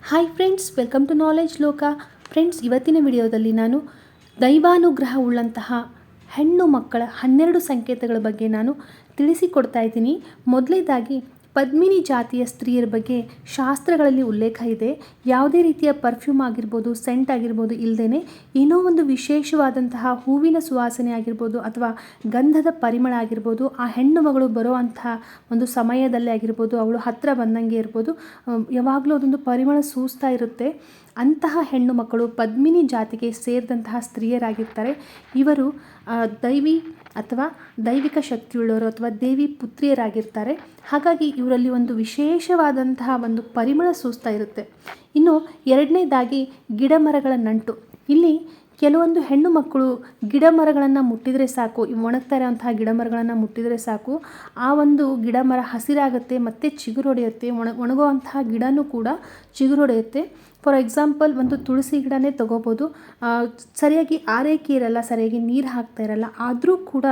Hi friends, welcome to knowledge Loka. Friends, ಇವತ್ತಿನ ವಿಡಿಯೋದಲ್ಲಿ ನಾನು ದೈವಾನುಗ್ರಹವುಳ್ಳಂತಹ ಹೆಣ್ಣು ಮಕ್ಕಳ 12 ಸಂಕೇತಗಳ ಬಗ್ಗೆ ನಾನು ತಿಳಿಸಿಕೊಡ್ತಾ ಇದ್ದೀನಿ. ಮೊದಲನೇದಾಗಿ ಪದ್ಮಿನಿ ಜಾತಿಯ ಸ್ತ್ರೀಯರ ಬಗ್ಗೆ ಶಾಸ್ತ್ರಗಳಲ್ಲಿ ಉಲ್ಲೇಖ ಇದೆ. ಯಾವುದೇ ರೀತಿಯ ಪರ್ಫ್ಯೂಮ್ ಆಗಿರ್ಬೋದು, ಸೆಂಟ್ ಆಗಿರ್ಬೋದು ಇಲ್ಲದೇ ಏನೋ ಒಂದು ವಿಶೇಷವಾದಂತಹ ಹೂವಿನ ಸುವಾಸನೆ ಆಗಿರ್ಬೋದು ಅಥವಾ ಗಂಧದ ಪರಿಮಳ ಆಗಿರ್ಬೋದು, ಆ ಹೆಣ್ಣು ಮಗಳು ಬರುವಂತಹ ಒಂದು ಸಮಯದಲ್ಲೇ ಆಗಿರ್ಬೋದು, ಅವಳು ಹತ್ತಿರ ಬಂದಂಗೆ ಇರ್ಬೋದು, ಯಾವಾಗಲೂ ಅದೊಂದು ಪರಿಮಳ ಸೂಸ್ತಾ ಇರುತ್ತೆ. ಅಂತಹ ಹೆಣ್ಣು ಮಕ್ಕಳು ಪದ್ಮಿನಿ ಜಾತಿಗೆ ಸೇರಿದಂತಹ ಸ್ತ್ರೀಯರಾಗಿರ್ತಾರೆ. ಇವರು ದೈವಿ ಅಥವಾ ದೈವಿಕ ಶಕ್ತಿಯುಳ್ಳವರು ಅಥವಾ ದೇವಿ ಪುತ್ರಿಯರಾಗಿರ್ತಾರೆ. ಹಾಗಾಗಿ ಇವರಲ್ಲಿ ಒಂದು ವಿಶೇಷವಾದಂತಹ ಒಂದು ಪರಿಮಳ ಸೂಸ್ತಾ ಇರುತ್ತೆ. ಇನ್ನು ಎರಡನೇದಾಗಿ ಗಿಡ ಮರಗಳ ನಂಟು. ಇಲ್ಲಿ ಕೆಲವೊಂದು ಹೆಣ್ಣು ಮಕ್ಕಳು ಗಿಡ ಮರಗಳನ್ನು ಮುಟ್ಟಿದರೆ ಸಾಕು, ಒಣಗ್ತಾ ಇರೋಂತಹ ಗಿಡ ಮರಗಳನ್ನು ಮುಟ್ಟಿದರೆ ಸಾಕು, ಆ ಒಂದು ಗಿಡ ಮರ ಹಸಿರಾಗುತ್ತೆ ಮತ್ತು ಚಿಗುರೊಡೆಯುತ್ತೆ. ಒಣಗುವಂತಹ ಗಿಡನೂ ಕೂಡ ಚಿಗುರೊಡೆಯುತ್ತೆ. ಫಾರ್ ಎಕ್ಸಾಂಪಲ್, ಒಂದು ತುಳಸಿ ಗಿಡನೇ ತೊಗೋಬೋದು. ಸರಿಯಾಗಿ ಆರೈಕೆ ಇರಲ್ಲ, ಸರಿಯಾಗಿ ನೀರು ಹಾಕ್ತಾ ಇರಲ್ಲ, ಆದರೂ ಕೂಡ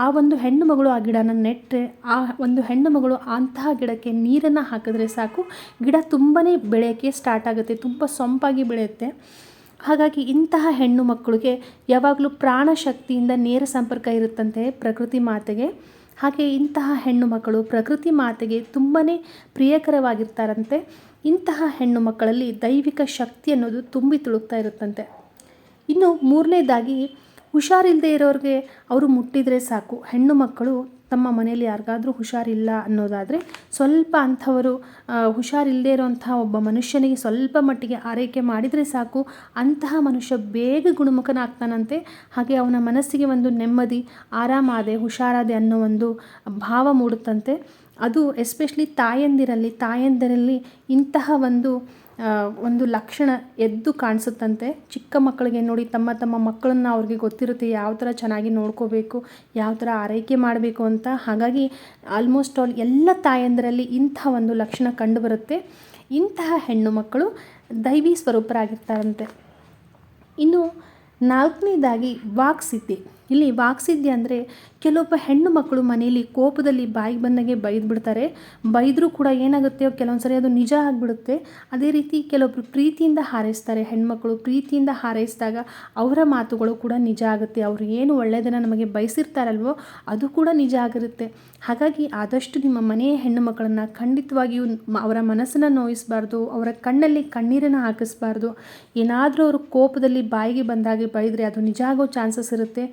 ಆ ಒಂದು ಹೆಣ್ಣು ಮಗಳು ಆ ಗಿಡನ ನೆಟ್ಟರೆ, ಆ ಒಂದು ಹೆಣ್ಣು ಮಗಳು ಅಂತಹ ಗಿಡಕ್ಕೆ ನೀರನ್ನು ಹಾಕಿದ್ರೆ ಸಾಕು, ಗಿಡ ತುಂಬಾ ಬೆಳೆಯೋಕ್ಕೆ ಸ್ಟಾರ್ಟ್ ಆಗುತ್ತೆ, ತುಂಬ ಸೊಂಪಾಗಿ ಬೆಳೆಯುತ್ತೆ. ಹಾಗಾಗಿ ಇಂತಹ ಹೆಣ್ಣು ಮಕ್ಕಳಿಗೆ ಯಾವಾಗಲೂ ಪ್ರಾಣಶಕ್ತಿಯಿಂದ ನೇರ ಸಂಪರ್ಕ ಇರುತ್ತಂತೆ ಪ್ರಕೃತಿ ಮಾತೆಗೆ. ಹಾಗೆ ಇಂತಹ ಹೆಣ್ಣು ಮಕ್ಕಳು ಪ್ರಕೃತಿ ಮಾತೆಗೆ ತುಂಬಾ ಪ್ರಿಯಕರವಾಗಿರ್ತಾರಂತೆ. ಇಂತಹ ಹೆಣ್ಣು ಮಕ್ಕಳಲ್ಲಿ ದೈವಿಕ ಶಕ್ತಿ ಅನ್ನೋದು ತುಂಬಿ ತುಳುಕ್ತಾ ಇರುತ್ತಂತೆ. ಇನ್ನು ಮೂರನೇದಾಗಿ ಹುಷಾರಿಲ್ಲದೆ ಇರೋರಿಗೆ ಅವರು ಮುಟ್ಟಿದರೆ ಸಾಕು. ಹೆಣ್ಣು ಮಕ್ಕಳು ತಮ್ಮ ಮನೆಯಲ್ಲಿ ಯಾರಿಗಾದರೂ ಹುಷಾರಿಲ್ಲ ಅನ್ನೋದಾದರೆ ಸ್ವಲ್ಪ ಅಂಥವರು ಹುಷಾರಿಲ್ಲದೆ ಇರೋಂಥ ಒಬ್ಬ ಮನುಷ್ಯನಿಗೆ ಸ್ವಲ್ಪ ಮಟ್ಟಿಗೆ ಆರೈಕೆ ಮಾಡಿದರೆ ಸಾಕು, ಅಂತಹ ಮನುಷ್ಯ ಬೇಗ ಗುಣಮುಖನಾಗ್ತಾನಂತೆ. ಹಾಗೆ ಅವನ ಮನಸ್ಸಿಗೆ ಒಂದು ನೆಮ್ಮದಿ, ಆರಾಮಾದೆ, ಹುಷಾರಾದೆ ಅನ್ನೋ ಒಂದು ಭಾವ ಮೂಡುತ್ತಂತೆ. ಅದು ಎಸ್ಪೆಷಲಿ ತಾಯಂದಿರಲ್ಲಿ ಇಂತಹ ಒಂದು ಲಕ್ಷಣ ಎದ್ದು ಕಾಣಿಸುತ್ತಂತೆ. ಚಿಕ್ಕ ಮಕ್ಕಳಿಗೆ ನೋಡಿ, ತಮ್ಮ ಮಕ್ಕಳನ್ನು ಅವ್ರಿಗೆ ಗೊತ್ತಿರುತ್ತೆ ಯಾವ ಥರ ಚೆನ್ನಾಗಿ ನೋಡ್ಕೋಬೇಕು, ಯಾವ ಥರ ಆರೈಕೆ ಮಾಡಬೇಕು ಅಂತ. ಹಾಗಾಗಿ ಆಲ್ಮೋಸ್ಟ್ ಆಲ್ ಎಲ್ಲ ತಾಯಂದಿರಲ್ಲಿ ಇಂಥ ಒಂದು ಲಕ್ಷಣ ಕಂಡುಬರುತ್ತೆ. ಇಂತಹ ಹೆಣ್ಣು ಮಕ್ಕಳು ದೈವಿ ಸ್ವರೂಪರಾಗಿರ್ತಾರಂತೆ. ಇನ್ನು ನಾಲ್ಕನೇದಾಗಿ ವಾಕ್ಸಿದ್ಧಿ. ಇಲ್ಲಿ ವಾಕ್ಸಿದ್ಧಿ ಅಂದರೆ ಕೆಲವೊಬ್ಬ ಹೆಣ್ಣು ಮಕ್ಕಳು ಮನೆಯಲ್ಲಿ ಕೋಪದಲ್ಲಿ ಬಾಯಿಗೆ ಬಂದಾಗೆ ಬೈದ್ಬಿಡ್ತಾರೆ. ಬೈದರೂ ಕೂಡ ಏನಾಗುತ್ತೆ, ಕೆಲವೊಂದು ಸರಿ ಅದು ನಿಜ ಆಗಿಬಿಡುತ್ತೆ. ಅದೇ ರೀತಿ ಕೆಲವೊಬ್ಬರು ಪ್ರೀತಿಯಿಂದ ಹಾರೈಸ್ತಾರೆ. ಹೆಣ್ಮಕ್ಳು ಪ್ರೀತಿಯಿಂದ ಹಾರೈಸಿದಾಗ ಅವರ ಮಾತುಗಳು ಕೂಡ ನಿಜ ಆಗುತ್ತೆ. ಅವರು ಏನು ಒಳ್ಳೆಯದನ್ನು ನಮಗೆ ಬಯಸಿರ್ತಾರಲ್ವೋ ಅದು ಕೂಡ ನಿಜ ಆಗಿರುತ್ತೆ. ಹಾಗಾಗಿ ಆದಷ್ಟು ನಿಮ್ಮ ಮನೆಯ ಹೆಣ್ಣು ಮಕ್ಕಳನ್ನು ಖಂಡಿತವಾಗಿಯೂ ಅವರ ಮನಸ್ಸನ್ನು ನೋಯಿಸಬಾರ್ದು, ಅವರ ಕಣ್ಣಲ್ಲಿ ಕಣ್ಣೀರನ್ನು ಹಾಕಿಸ್ಬಾರ್ದು. ಏನಾದರೂ ಅವರು ಕೋಪದಲ್ಲಿ ಬಾಯಿಗೆ ಬಂದಾಗೆ ಬೈದರೆ ಅದು ನಿಜ ಆಗೋ ಚಾನ್ಸಸ್ ಇರುತ್ತೆ.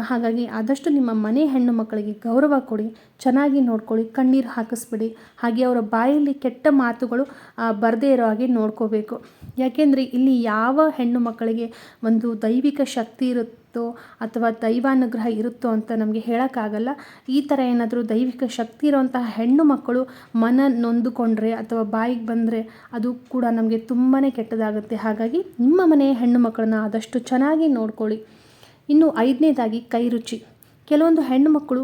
ಹಾಗಾಗಿ ಆದಷ್ಟು ನಿಮ್ಮ ಮನೆ ಹೆಣ್ಣು ಮಕ್ಕಳಿಗೆ ಗೌರವ ಕೊಡಿ, ಚೆನ್ನಾಗಿ ನೋಡ್ಕೊಳ್ಳಿ, ಕಣ್ಣೀರು ಹಾಕಿಸ್ಬಿಡಿ. ಹಾಗೆ ಅವರ ಬಾಯಲ್ಲಿ ಕೆಟ್ಟ ಮಾತುಗಳು ಬರದೇ ಇರೋ ಹಾಗೆ ನೋಡ್ಕೋಬೇಕು. ಯಾಕೆಂದರೆ ಇಲ್ಲಿ ಯಾವ ಹೆಣ್ಣು ಮಕ್ಕಳಿಗೆ ಒಂದು ದೈವಿಕ ಶಕ್ತಿ ಇರುತ್ತೋ ಅಥವಾ ದೈವಾನುಗ್ರಹ ಇರುತ್ತೋ ಅಂತ ನಮಗೆ ಹೇಳೋಕ್ಕಾಗಲ್ಲ. ಈ ಥರ ಏನಾದರೂ ದೈವಿಕ ಶಕ್ತಿ ಇರೋಂತಹ ಹೆಣ್ಣು ಮಕ್ಕಳು ಮನ ನೊಂದುಕೊಂಡ್ರೆ ಅಥವಾ ಬಾಯಿಗೆ ಬಂದರೆ ಅದು ಕೂಡ ನಮಗೆ ತುಂಬಾ ಕೆಟ್ಟದಾಗುತ್ತೆ. ಹಾಗಾಗಿ ನಿಮ್ಮ ಮನೆಯ ಹೆಣ್ಣು ಮಕ್ಕಳನ್ನ ಆದಷ್ಟು ಚೆನ್ನಾಗಿ ನೋಡ್ಕೊಳ್ಳಿ. ಇನ್ನು ಐದನೇದಾಗಿ ಕೈ ರುಚಿ. ಕೆಲವೊಂದು ಹೆಣ್ಣು ಮಕ್ಕಳು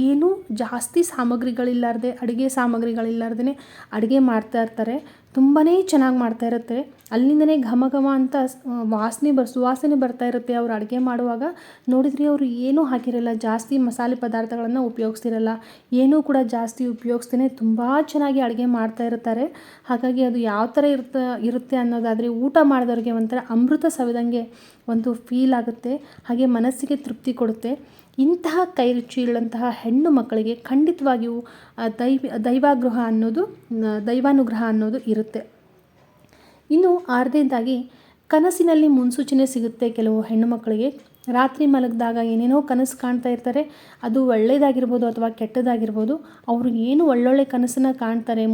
ಏನೂ ಜಾಸ್ತಿ ಸಾಮಗ್ರಿಗಳಿಲ್ಲಾರ್ದೆ, ಅಡುಗೆ ಸಾಮಗ್ರಿಗಳಿಲ್ಲಾರ್ದೇ ಅಡುಗೆ ಮಾಡ್ತಾ ಇರ್ತಾರೆ. ತುಂಬಾ ಚೆನ್ನಾಗಿ ಮಾಡ್ತಾ ಇರುತ್ತೆ. ಅಲ್ಲಿಂದನೇ ಘಮ ಘಮ ಅಂತ ಸುವಾಸನೆ ಬರ್ತಾ ಇರುತ್ತೆ. ಅವರು ಅಡುಗೆ ಮಾಡುವಾಗ ನೋಡಿದ್ರಿ, ಅವರು ಏನೂ ಹಾಕಿರಲ್ಲ, ಜಾಸ್ತಿ ಮಸಾಲೆ ಪದಾರ್ಥಗಳನ್ನು ಉಪಯೋಗಿಸ್ತಿರಲ್ಲ, ಏನೂ ಕೂಡ ಜಾಸ್ತಿ ಉಪಯೋಗಿಸ್ದೇ ತುಂಬ ಚೆನ್ನಾಗಿ ಅಡುಗೆ ಮಾಡ್ತಾ ಇರ್ತಾರೆ. ಹಾಗಾಗಿ ಅದು ಯಾವ ಥರ ಇರುತ್ತೆ ಅನ್ನೋದಾದರೆ ಊಟ ಮಾಡಿದವ್ರಿಗೆ ಒಂಥರ ಅಮೃತ ಸವಿದಂಗೆ ಒಂದು ಫೀಲ್ ಆಗುತ್ತೆ. ಹಾಗೆ ಮನಸ್ಸಿಗೆ ತೃಪ್ತಿ ಕೊಡುತ್ತೆ. ಇಂತಹ ಕೈ ರುಚಿಯುಳ್ಳಂತಹ ಹೆಣ್ಣು ಮಕ್ಕಳಿಗೆ ಖಂಡಿತವಾಗಿಯೂ ದೈವಾನುಗ್ರಹ ಅನ್ನೋದು ಇರುತ್ತೆ. ಇನ್ನು ಆರನೇದಾಗಿ ಕನಸಿನಲ್ಲಿ ಮುನ್ಸೂಚನೆ ಸಿಗುತ್ತೆ. ಕೆಲವು ಹೆಣ್ಣು ಮಕ್ಕಳಿಗೆ ರಾತ್ರಿ ಮಲಗಿದಾಗ ಏನೇನೋ ಕನಸು ಕಾಣ್ತಾ ಇರ್ತಾರೆ. ಅದು ಒಳ್ಳೆಯದಾಗಿರ್ಬೋದು ಅಥವಾ ಕೆಟ್ಟದಾಗಿರ್ಬೋದು. ಅವರು ಏನು ಒಳ್ಳೊಳ್ಳೆ ಕನಸನ್ನು ಕಾಣ್ತಾರೆ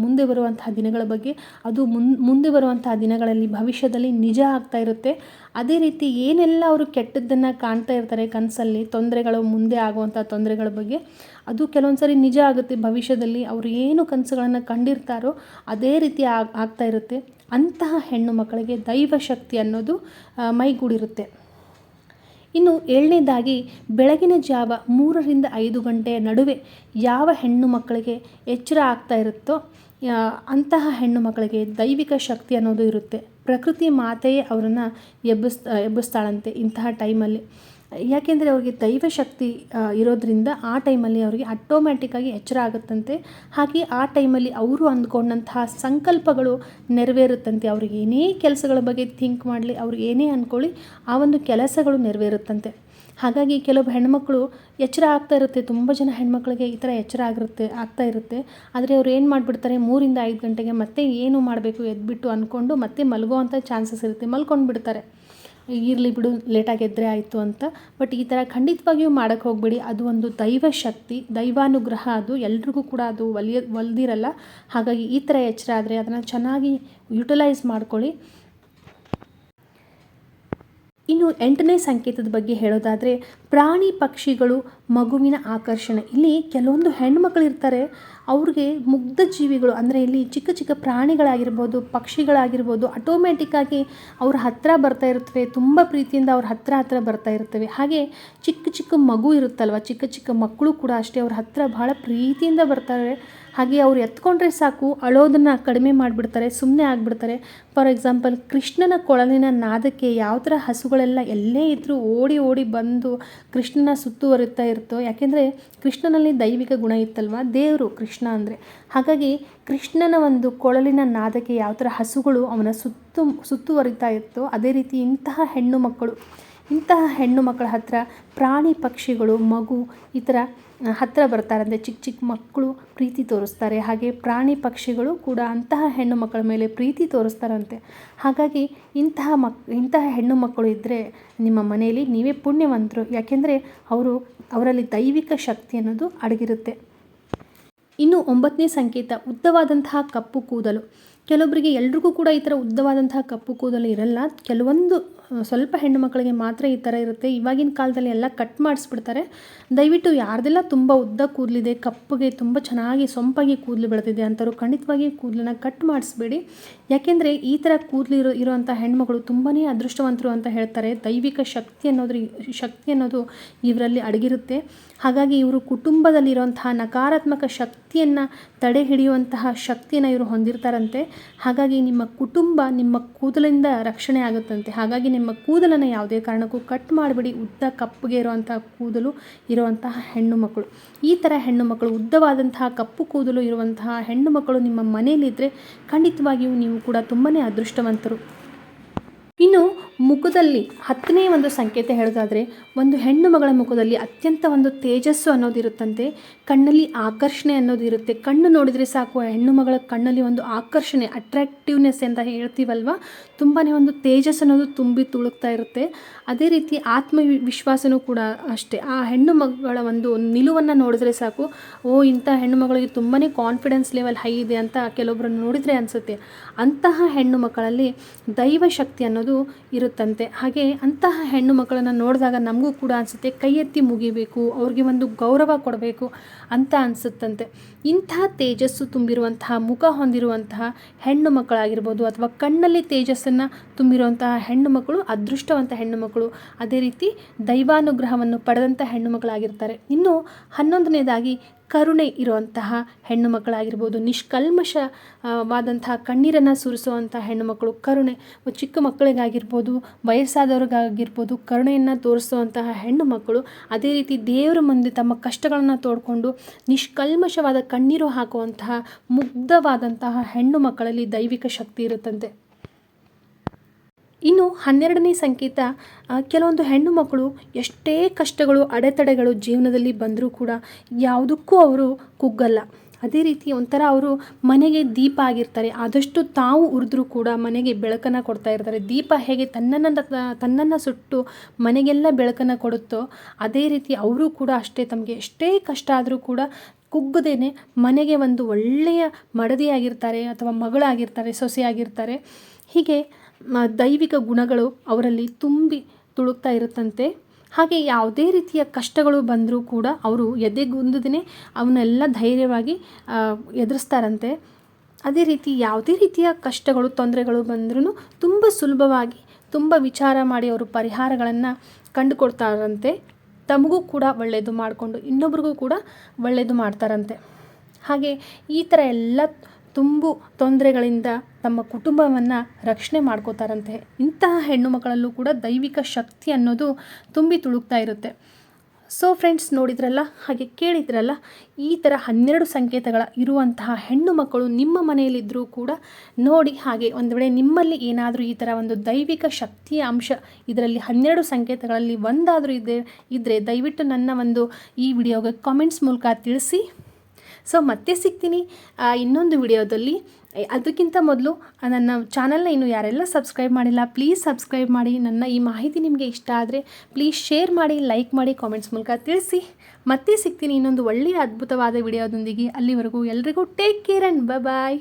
ಮುಂದೆ ಬರುವಂತಹ ದಿನಗಳ ಬಗ್ಗೆ, ಅದು ಮುಂದೆ ಬರುವಂತಹ ದಿನಗಳಲ್ಲಿ ಭವಿಷ್ಯದಲ್ಲಿ ನಿಜ ಆಗ್ತಾ ಇರುತ್ತೆ. ಅದೇ ರೀತಿ ಏನೆಲ್ಲ ಅವರು ಕೆಟ್ಟದ್ದನ್ನು ಕಾಣ್ತಾ ಇರ್ತಾರೆ ಕನಸಲ್ಲಿ, ತೊಂದರೆಗಳು, ಮುಂದೆ ಆಗುವಂಥ ತೊಂದರೆಗಳ ಬಗ್ಗೆ, ಅದು ಕೆಲವೊಂದು ಸರಿ ನಿಜ ಆಗುತ್ತೆ. ಭವಿಷ್ಯದಲ್ಲಿ ಅವರು ಏನು ಕನಸುಗಳನ್ನು ಕಂಡಿರ್ತಾರೋ ಅದೇ ರೀತಿ ಆಗ್ತಾ ಇರುತ್ತೆ. ಅಂತಹ ಹೆಣ್ಣು ಮಕ್ಕಳಿಗೆ ದೈವ ಶಕ್ತಿ ಅನ್ನೋದು ಮೈಗೂಡಿರುತ್ತೆ. ಇನ್ನು ಏಳನೇದಾಗಿ ಬೆಳಗಿನ ಜಾವ 3 ರಿಂದ 5 ಗಂಟೆಯ ನಡುವೆ ಯಾವ ಹೆಣ್ಣು ಮಕ್ಕಳಿಗೆ ಎಚ್ಚರ ಆಗ್ತಾ ಇರುತ್ತೋ ಅಂತಹ ಹೆಣ್ಣು ಮಕ್ಕಳಿಗೆ ದೈವಿಕ ಶಕ್ತಿ ಅನ್ನೋದು ಇರುತ್ತೆ. ಪ್ರಕೃತಿ ಮಾತೆಯೇ ಅವರನ್ನು ಎಬ್ಬಿಸ್ತಾಳಂತೆ ಇಂತಹ ಟೈಮಲ್ಲಿ. ಯಾಕೆಂದರೆ ಅವ್ರಿಗೆ ದೈವಶಕ್ತಿ ಇರೋದ್ರಿಂದ ಆ ಟೈಮಲ್ಲಿ ಅವರಿಗೆ ಆಟೋಮ್ಯಾಟಿಕ್ಕಾಗಿ ಎಚ್ಚರ ಆಗುತ್ತಂತೆ. ಹಾಗೆ ಆ ಟೈಮಲ್ಲಿ ಅವರು ಅಂದ್ಕೊಂಡಂತಹ ಸಂಕಲ್ಪಗಳು ನೆರವೇರುತ್ತಂತೆ. ಅವ್ರಿಗೆ ಏನೇ ಕೆಲಸಗಳ ಬಗ್ಗೆ ಥಿಂಕ್ ಮಾಡಲಿ, ಅವ್ರಿಗೆ ಏನೇ ಅಂದ್ಕೊಳ್ಳಿ, ಆ ಒಂದು ಕೆಲಸಗಳು ನೆರವೇರುತ್ತಂತೆ. ಹಾಗಾಗಿ ಕೆಲವು ಹೆಣ್ಮಕ್ಳು ಎಚ್ಚರ ಆಗ್ತಾ ಇರುತ್ತೆ, ತುಂಬ ಜನ ಹೆಣ್ಮಕ್ಳಿಗೆ ಈ ಥರ ಎಚ್ಚರ ಆಗ್ತಾ ಇರುತ್ತೆ. ಆದರೆ ಅವ್ರು ಏನು ಮಾಡಿಬಿಡ್ತಾರೆ, 3ರಿಂದ 5 ಗಂಟೆಗೆ ಮತ್ತೆ ಏನು ಮಾಡಬೇಕು ಎದ್ಬಿಟ್ಟು ಅಂದ್ಕೊಂಡು ಮತ್ತೆ ಮಲಗುವಂಥ ಚಾನ್ಸಸ್ ಇರುತ್ತೆ, ಮಲ್ಕೊಂಡು ಬಿಡ್ತಾರೆ. ಇರಲಿ ಬಿಡು, ಲೇಟಾಗಿ ಎದ್ದರೆ ಆಯಿತು ಅಂತ. ಬಟ್ ಈ ಥರ ಖಂಡಿತವಾಗಿಯೂ ಮಾಡೋಕ್ಕೆ ಹೋಗಬೇಡಿ. ಅದು ಒಂದು ದೈವಶಕ್ತಿ, ದೈವಾನುಗ್ರಹ, ಅದು ಎಲ್ರಿಗೂ ಕೂಡ ಅದು ಒಲ್ದಿರಲ್ಲ. ಹಾಗಾಗಿ ಈ ಥರ ಎಚ್ಚರ ಆದರೆ ಅದನ್ನು ಚೆನ್ನಾಗಿ ಯುಟಿಲೈಸ್ ಮಾಡ್ಕೊಳ್ಳಿ. ಇನ್ನು 8ನೇ ಸಂಕೇತದ ಬಗ್ಗೆ ಹೇಳೋದಾದರೆ, ಪ್ರಾಣಿ ಪಕ್ಷಿಗಳು ಮಗುವಿನ ಆಕರ್ಷಣೆ. ಇಲ್ಲಿ ಕೆಲವೊಂದು ಹೆಣ್ಮಕ್ಳು ಇರ್ತಾರೆ, ಅವ್ರಿಗೆ ಮುಗ್ಧ ಜೀವಿಗಳು ಅಂದರೆ ಇಲ್ಲಿ ಚಿಕ್ಕ ಚಿಕ್ಕ ಪ್ರಾಣಿಗಳಾಗಿರ್ಬೋದು, ಪಕ್ಷಿಗಳಾಗಿರ್ಬೋದು, ಆಟೋಮ್ಯಾಟಿಕ್ಕಾಗಿ ಅವ್ರ ಹತ್ತಿರ ಬರ್ತಾ ಇರ್ತವೆ, ತುಂಬ ಪ್ರೀತಿಯಿಂದ ಅವ್ರ ಹತ್ತಿರ ಬರ್ತಾ ಇರ್ತವೆ. ಹಾಗೆ ಚಿಕ್ಕ ಚಿಕ್ಕ ಮಗು ಇರುತ್ತಲ್ವ, ಚಿಕ್ಕ ಚಿಕ್ಕ ಮಕ್ಕಳು ಕೂಡ ಅಷ್ಟೇ ಅವ್ರ ಹತ್ತಿರ ಭಾಳ ಪ್ರೀತಿಯಿಂದ ಬರ್ತಾರೆ. ಹಾಗೆ ಅವ್ರು ಎತ್ಕೊಂಡ್ರೆ ಸಾಕು ಅಳೋದನ್ನು ಕಡಿಮೆ ಮಾಡಿಬಿಡ್ತಾರೆ, ಸುಮ್ಮನೆ ಆಗಿಬಿಡ್ತಾರೆ. ಫಾರ್ ಎಕ್ಸಾಂಪಲ್, ಕೃಷ್ಣನ ಕೊಳಲಿನ ನಾದಕ್ಕೆ ಯಾವ ಥರ ಹಸುಗಳೆಲ್ಲ ಎಲ್ಲೇ ಇದ್ದರೂ ಓಡಿ ಓಡಿ ಬಂದು ಕೃಷ್ಣನ ಸುತ್ತುವರಿತಾ ಇರ್ತೋ. ಯಾಕೆಂದರೆ ಕೃಷ್ಣನಲ್ಲಿ ದೈವಿಕ ಗುಣ ಇತ್ತಲ್ವ, ದೇವರು ಕೃಷ್ಣ ಅಂದರೆ. ಹಾಗಾಗಿ ಕೃಷ್ಣನ ಒಂದು ಕೊಳಲಿನ ನಾದಕ್ಕೆ ಯಾವ ಥರ ಹಸುಗಳು ಅವನ ಸುತ್ತುವರಿತಾ ಇರ್ತೋ, ಅದೇ ರೀತಿ ಇಂತಹ ಹೆಣ್ಣು ಮಕ್ಕಳ ಹತ್ತಿರ ಪ್ರಾಣಿ ಪಕ್ಷಿಗಳು, ಮಗು ಈ ಥರ ಹತ್ತಿರ ಬರ್ತಾರಂತೆ. ಚಿಕ್ಕ ಚಿಕ್ಕ ಮಕ್ಕಳು ಪ್ರೀತಿ ತೋರಿಸ್ತಾರೆ. ಹಾಗೆ ಪ್ರಾಣಿ ಪಕ್ಷಿಗಳು ಕೂಡ ಅಂತಹ ಹೆಣ್ಣು ಮಕ್ಕಳ ಮೇಲೆ ಪ್ರೀತಿ ತೋರಿಸ್ತಾರಂತೆ. ಹಾಗಾಗಿ ಇಂತಹ ಹೆಣ್ಣು ಮಕ್ಕಳು ಇದ್ದರೆ ನಿಮ್ಮ ಮನೆಯಲ್ಲಿ ನೀವೇ ಪುಣ್ಯವಂತರು. ಯಾಕೆಂದರೆ ಅವರಲ್ಲಿ ದೈವಿಕ ಶಕ್ತಿ ಅನ್ನೋದು ಅಡಗಿರುತ್ತೆ. ಇನ್ನು 9ನೇ ಸಂಕೇತ, ಉದ್ದವಾದಂತಹ ಕಪ್ಪು ಕೂದಲು. ಕೆಲವೊಬ್ಬರಿಗೆ, ಎಲ್ರಿಗೂ ಕೂಡ ಈ ಥರ ಉದ್ದವಾದಂತಹ ಕಪ್ಪು ಕೂದಲು ಇರಲ್ಲ. ಕೆಲವೊಂದು ಸ್ವಲ್ಪ ಹೆಣ್ಣು ಮಕ್ಕಳಿಗೆ ಮಾತ್ರ ಈ ಥರ ಇರುತ್ತೆ. ಇವಾಗಿನ ಕಾಲದಲ್ಲಿ ಎಲ್ಲ ಕಟ್ ಮಾಡಿಸ್ಬಿಡ್ತಾರೆ. ದಯವಿಟ್ಟು ಯಾರ್ದೆಲ್ಲ ತುಂಬ ಉದ್ದ ಕೂದಲಿದೆ, ಕಪ್ಪಗೆ ತುಂಬ ಚೆನ್ನಾಗಿ ಸೊಂಪಾಗಿ ಕೂದಲು ಬೆಳೆದಿದೆ ಅಂಥವ್ರು ಖಂಡಿತವಾಗಿ ಕೂದಲನ್ನ ಕಟ್ ಮಾಡಿಸ್ಬೇಡಿ. ಯಾಕೆಂದರೆ ಈ ಥರ ಕೂದಲು ಇರೋವಂಥ ಹೆಣ್ಮಗಳು ತುಂಬಾ ಅದೃಷ್ಟವಂತರು ಅಂತ ಹೇಳ್ತಾರೆ. ದೈವಿಕ ಶಕ್ತಿ ಅನ್ನೋದು ಇವರಲ್ಲಿ ಅಡಗಿರುತ್ತೆ. ಹಾಗಾಗಿ ಇವರು ಕುಟುಂಬದಲ್ಲಿರುವಂತಹ ನಕಾರಾತ್ಮಕ ಶಕ್ತಿಯನ್ನು ತಡೆ ಹಿಡಿಯುವಂತಹ ಶಕ್ತಿಯನ್ನು ಇವರು ಹೊಂದಿರ್ತಾರಂತೆ. ಹಾಗಾಗಿ ನಿಮ್ಮ ಕುಟುಂಬ ನಿಮ್ಮ ಕೂದಲಿಂದ ರಕ್ಷಣೆ ಆಗುತ್ತಂತೆ. ಹಾಗಾಗಿ ನಿಮ್ಮ ಕೂದಲನ್ನು ಯಾವುದೇ ಕಾರಣಕ್ಕೂ ಕಟ್ ಮಾಡಿಬಿಡಿ. ಉದ್ದ ಕಪ್ಪಗೆ ಇರುವಂತಹ ಕೂದಲು ಇರುವಂತಹ ಹೆಣ್ಣು ಮಕ್ಕಳು, ಈ ಥರ ಹೆಣ್ಣು ಮಕ್ಕಳು, ಉದ್ದವಾದಂತಹ ಕಪ್ಪು ಕೂದಲು ಇರುವಂತಹ ಹೆಣ್ಣು ಮಕ್ಕಳು ನಿಮ್ಮ ಮನೆಯಲ್ಲಿದ್ದರೆ ಖಂಡಿತವಾಗಿಯೂ ನೀವು ಕೂಡ ತುಂಬಾ ಅದೃಷ್ಟವಂತರು. ಇನ್ನು ಮುಖದಲ್ಲಿ 10ನೇ ಒಂದು ಸಂಕೇತ ಹೇಳೋದಾದರೆ, ಒಂದು ಹೆಣ್ಣು ಮಗಳ ಮುಖದಲ್ಲಿ ಅತ್ಯಂತ ಒಂದು ತೇಜಸ್ಸು ಅನ್ನೋದಿರುತ್ತಂತೆ. ಕಣ್ಣಲ್ಲಿ ಆಕರ್ಷಣೆ ಅನ್ನೋದಿರುತ್ತೆ. ಕಣ್ಣು ನೋಡಿದರೆ ಸಾಕು, ಹೆಣ್ಣು ಮಗಳ ಕಣ್ಣಲ್ಲಿ ಒಂದು ಆಕರ್ಷಣೆ, ಅಟ್ರಾಕ್ಟಿವ್ನೆಸ್ ಅಂತ ಹೇಳ್ತೀವಲ್ವ, ತುಂಬಾ ಒಂದು ತೇಜಸ್ ಅನ್ನೋದು ತುಂಬಿ ತುಳುಕ್ತಾ ಇರುತ್ತೆ. ಅದೇ ರೀತಿ ಆತ್ಮವಿಶ್ವಾಸನೂ ಕೂಡ ಅಷ್ಟೇ. ಆ ಹೆಣ್ಣು ಮಗಳ ಒಂದು ನಿಲುವನ್ನು ನೋಡಿದ್ರೆ ಸಾಕು, ಇಂಥ ಹೆಣ್ಣು ಮಗಳಿಗೆ ತುಂಬಾ ಕಾನ್ಫಿಡೆನ್ಸ್ ಲೆವೆಲ್ ಹೈ ಇದೆ ಅಂತ ಕೆಲವೊಬ್ಬರನ್ನು ನೋಡಿದರೆ ಅನಿಸುತ್ತೆ. ಅಂತಹ ಹೆಣ್ಣು ಮಕ್ಕಳಲ್ಲಿ ದೈವಶಕ್ತಿ ಅನ್ನೋದು ಇರುತ್ತಂತೆ. ಹಾಗೆ ಅಂತಹ ಹೆಣ್ಣು ಮಕ್ಕಳನ್ನು ನೋಡಿದಾಗ ನಮಗೂ ಕೂಡ ಅನಿಸುತ್ತೆ, ಕೈ ಎತ್ತಿ ಮುಗಿಬೇಕು, ಅವ್ರಿಗೆ ಒಂದು ಗೌರವ ಕೊಡಬೇಕು ಅಂತ ಅನಿಸುತ್ತಂತೆ. ಇಂಥ ತೇಜಸ್ಸು ತುಂಬಿರುವಂತಹ ಮುಖ ಹೊಂದಿರುವಂತಹ ಹೆಣ್ಣು ಮಕ್ಕಳಾಗಿರ್ಬೋದು, ಅಥವಾ ಕಣ್ಣಲ್ಲಿ ತೇಜಸ್ಸನ್ನು ತುಂಬಿರುವಂತಹ ಹೆಣ್ಣು ಮಕ್ಕಳು ಅದೃಷ್ಟವಂತ ಹೆಣ್ಣು ಮಕ್ಕಳು. ಅದೇ ರೀತಿ ದೈವಾನುಗ್ರಹವನ್ನು ಪಡೆದಂಥ ಹೆಣ್ಣು ಮಕ್ಕಳಾಗಿರ್ತಾರೆ. ಇನ್ನು 11ನೇದಾಗಿ, ಕರುಣೆ ಇರುವಂತಹ ಹೆಣ್ಣು ಮಕ್ಕಳಾಗಿರ್ಬೋದು, ನಿಷ್ಕಲ್ಮಶವಾದಂತಹ ಕಣ್ಣೀರನ್ನು ಸುರಿಸುವಂಥ ಹೆಣ್ಣು ಮಕ್ಕಳು. ಕರುಣೆ, ಚಿಕ್ಕ ಮಕ್ಕಳಿಗಾಗಿರ್ಬೋದು, ವಯಸ್ಸಾದವ್ರಿಗಾಗಿರ್ಬೋದು, ಕರುಣೆಯನ್ನು ತೋರಿಸುವಂತಹ ಹೆಣ್ಣು ಮಕ್ಕಳು. ಅದೇ ರೀತಿ ದೇವರ ಮುಂದೆ ತಮ್ಮ ಕಷ್ಟಗಳನ್ನು ತೋಡ್ಕೊಂಡು ನಿಷ್ಕಲ್ಮಶವಾದ ಕಣ್ಣೀರು ಹಾಕುವಂತಹ ಮುಗ್ಧವಾದಂತಹ ಹೆಣ್ಣು ಮಕ್ಕಳಲ್ಲಿ ದೈವಿಕ ಶಕ್ತಿ ಇರುತ್ತಂತೆ. ಇನ್ನು 12ನೇ ಸಂಕೇತ, ಕೆಲವೊಂದು ಹೆಣ್ಣು ಮಕ್ಕಳು ಎಷ್ಟೇ ಕಷ್ಟಗಳು, ಅಡೆತಡೆಗಳು ಜೀವನದಲ್ಲಿ ಬಂದರೂ ಕೂಡ ಯಾವುದಕ್ಕೂ ಅವರು ಕುಗ್ಗಲ್ಲ. ಅದೇ ರೀತಿ ಒಂಥರ ಅವರು ಮನೆಗೆ ದೀಪ ಆಗಿರ್ತಾರೆ. ಆದಷ್ಟು ತಾವು ಉರಿದ್ರೂ ಕೂಡ ಮನೆಗೆ ಬೆಳಕನ್ನು ಕೊಡ್ತಾ ಇರ್ತಾರೆ. ದೀಪ ಹೇಗೆ ತನ್ನನ್ನು ಸುಟ್ಟು ಮನೆಗೆಲ್ಲ ಬೆಳಕನ್ನು ಕೊಡುತ್ತೋ, ಅದೇ ರೀತಿ ಅವರು ಕೂಡ ಅಷ್ಟೇ. ತಮಗೆ ಎಷ್ಟೇ ಕಷ್ಟ ಆದರೂ ಕೂಡ ಕುಗ್ಗದೇನೆ ಮನೆಗೆ ಒಂದು ಒಳ್ಳೆಯ ಮಡದಿಯಾಗಿರ್ತಾರೆ, ಅಥವಾ ಮಗಳಾಗಿರ್ತಾರೆ, ಸೊಸೆಯಾಗಿರ್ತಾರೆ. ಹೀಗೆ ದೈವಿಕ ಗುಣಗಳು ಅವರಲ್ಲಿ ತುಂಬಿ ತುಳುಕ್ತಾ ಇರುತ್ತಂತೆ. ಹಾಗೆ ಯಾವುದೇ ರೀತಿಯ ಕಷ್ಟಗಳು ಬಂದರೂ ಕೂಡ ಅವರು ಎದೆಗುಂದದೇ ಅವನ್ನೆಲ್ಲ ಧೈರ್ಯವಾಗಿ ಎದುರಿಸ್ತಾರಂತೆ. ಅದೇ ರೀತಿ ಯಾವುದೇ ರೀತಿಯ ಕಷ್ಟಗಳು, ತೊಂದರೆಗಳು ಬಂದ್ರೂ ತುಂಬ ಸುಲಭವಾಗಿ, ತುಂಬ ವಿಚಾರ ಮಾಡಿ ಅವರು ಪರಿಹಾರಗಳನ್ನು ಕಂಡುಕೊಡ್ತಾರಂತೆ. ತಮಗೂ ಕೂಡ ಒಳ್ಳೆಯದು ಮಾಡಿಕೊಂಡು ಇನ್ನೊಬ್ರಿಗೂ ಕೂಡ ಒಳ್ಳೆಯದು ಮಾಡ್ತಾರಂತೆ. ಹಾಗೆ ಈ ಥರ ಎಲ್ಲ ತುಂಬು ತೊಂದರೆಗಳಿಂದ ತಮ್ಮ ಕುಟುಂಬವನ್ನು ರಕ್ಷಣೆ ಮಾಡ್ಕೋತಾರಂತೆ. ಇಂತಹ ಹೆಣ್ಣು ಮಕ್ಕಳಲ್ಲೂ ಕೂಡ ದೈವಿಕ ಶಕ್ತಿ ಅನ್ನೋದು ತುಂಬಿ ತುಳುಕ್ತಾ ಇರುತ್ತೆ. ಸೊ ಫ್ರೆಂಡ್ಸ್, ನೋಡಿದ್ರಲ್ಲ, ಹಾಗೆ ಕೇಳಿದ್ರಲ್ಲ, ಈ ಥರ 12 ಸಂಕೇತಗಳ ಇರುವಂತಹ ಹೆಣ್ಣು ಮಕ್ಕಳು ನಿಮ್ಮ ಮನೆಯಲ್ಲಿದ್ದರೂ ಕೂಡ ನೋಡಿ. ಹಾಗೆ ಒಂದು ವೇಳೆ ನಿಮ್ಮಲ್ಲಿ ಏನಾದರೂ ಈ ಥರ ಒಂದು ದೈವಿಕ ಶಕ್ತಿಯ ಅಂಶ ಇದರಲ್ಲಿ 12 ಸಂಕೇತಗಳಲ್ಲಿ ಒಂದಾದರೂ ಇದ್ದರೆ ದಯವಿಟ್ಟು ನನ್ನ ಒಂದು ಈ ವಿಡಿಯೋಗೆ ಕಾಮೆಂಟ್ಸ್ ಮೂಲಕ ತಿಳಿಸಿ. ಸೊ ಮತ್ತೆ ಸಿಗ್ತೀನಿ ಇನ್ನೊಂದು ವಿಡಿಯೋದಲ್ಲಿ. ಅದಕ್ಕಿಂತ ಮೊದಲು ನನ್ನ ಚಾನಲ್ನ ಇನ್ನು ಯಾರೆಲ್ಲ ಸಬ್ಸ್ಕ್ರೈಬ್ ಮಾಡಿಲ್ಲ, ಪ್ಲೀಸ್ ಸಬ್ಸ್ಕ್ರೈಬ್ ಮಾಡಿ. ನನ್ನ ಈ ಮಾಹಿತಿ ನಿಮಗೆ ಇಷ್ಟ ಆದರೆ ಪ್ಲೀಸ್ ಶೇರ್ ಮಾಡಿ, ಲೈಕ್ ಮಾಡಿ, ಕಾಮೆಂಟ್ಸ್ ಮೂಲಕ ತಿಳಿಸಿ. ಮತ್ತೆ ಸಿಗ್ತೀನಿ ಇನ್ನೊಂದು ಒಳ್ಳೆಯ ಅದ್ಭುತವಾದ ವಿಡಿಯೋದೊಂದಿಗೆ. ಅಲ್ಲಿವರೆಗೂ ಎಲ್ರಿಗೂ ಟೇಕ್ ಕೇರ್ ಆ್ಯಂಡ್ ಬಾಯ್.